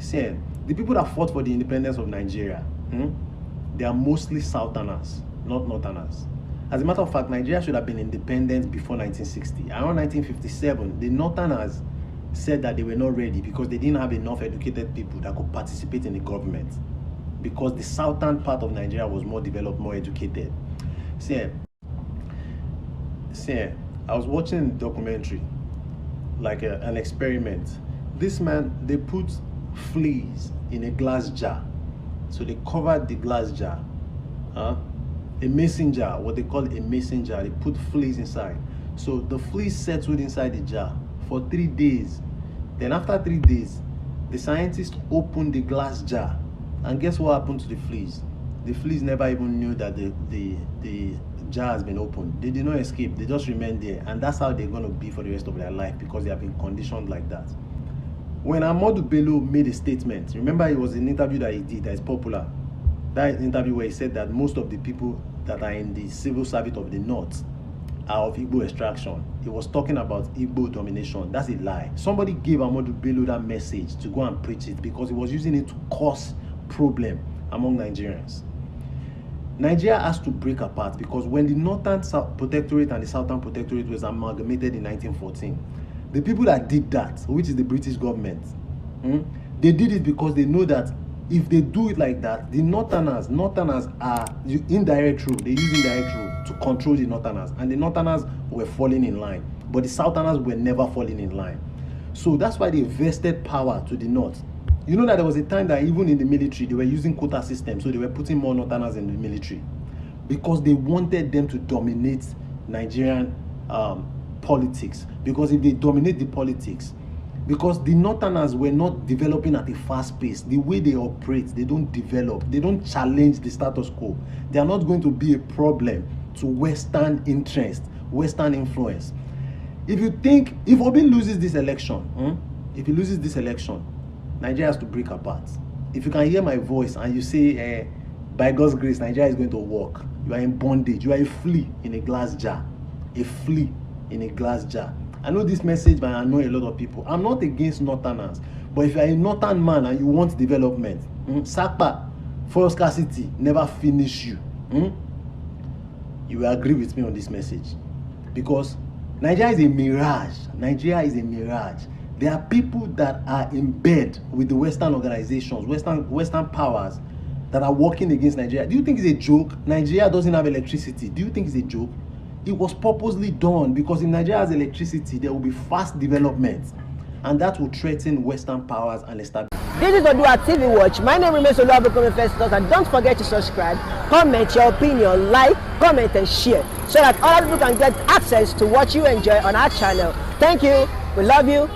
See, the people that fought for the independence of Nigeria, they are mostly Southerners, not Northerners. As a matter of fact, Nigeria should have been independent before 1960. Around 1957, the Northerners said that they were not ready because they didn't have enough educated people that could participate in the government, because the southern part of Nigeria was more developed, more educated. See, I was watching a documentary, like an experiment. This man, they put fleas in a glass jar. So they covered the glass jar, a mason jar, what they call a mason jar. They put fleas inside. So the fleas settled inside the jar for 3 days. Then after 3 days, the scientists opened the glass jar, and guess what happened to the fleas? The fleas never even knew that the jar has been opened. They did not escape. They just remained there, and that's how they're going to be for the rest of their life, because they have been conditioned like that. When Ahmadu Bello made a statement, remember it was an interview that he did that is popular. That interview where he said that most of the people that are in the civil service of the North are of Igbo extraction. He was talking about Igbo domination. That's a lie. Somebody gave Ahmadu Bello that message to go and preach it, because he was using it to cause problem among Nigerians. Nigeria has to break apart, because when the Northern Protectorate and the Southern Protectorate was amalgamated in 1914, the people that did that, which is the British government, they did it because they know that if they do it like that, the Northerners are indirect rule. They use indirect rule to control the Northerners, and the Northerners were falling in line, but the Southerners were never falling in line. So that's why they vested power to the North. You know that there was a time that even in the military, they were using quota system, so they were putting more Northerners in the military, because they wanted them to dominate Nigerian politics. Because if they dominate the politics, because the Northerners were not developing at a fast pace, the way they operate, they don't develop, they don't challenge the status quo. They are not going to be a problem to Western interest, Western influence. If you think, if Obi loses this election, if he loses this election, Nigeria has to break apart. If you can hear my voice and you say, by God's grace, Nigeria is going to work, you are in bondage, you are a flea in a glass jar. A flea in a glass jar. I know this message might annoy a lot of people. I'm not against Northerners, but if you are a Northern man and you want development, Sakpa, fuel scarcity never finish you. You will agree with me on this message, because Nigeria is a mirage. Nigeria is a mirage. There are people that are in bed with the Western organizations, Western powers that are working against Nigeria. Do you think it's a joke? Nigeria doesn't have electricity. Do you think it's a joke? It was purposely done, because if Nigeria has electricity, there will be fast development, and that will threaten Western powers and establish. This is OĽUA TV Watch. My name remains OĽUA Festus, and don't forget to subscribe, comment your opinion, like, comment and share, so that other people can get access to what you enjoy on our channel. Thank you. We love you.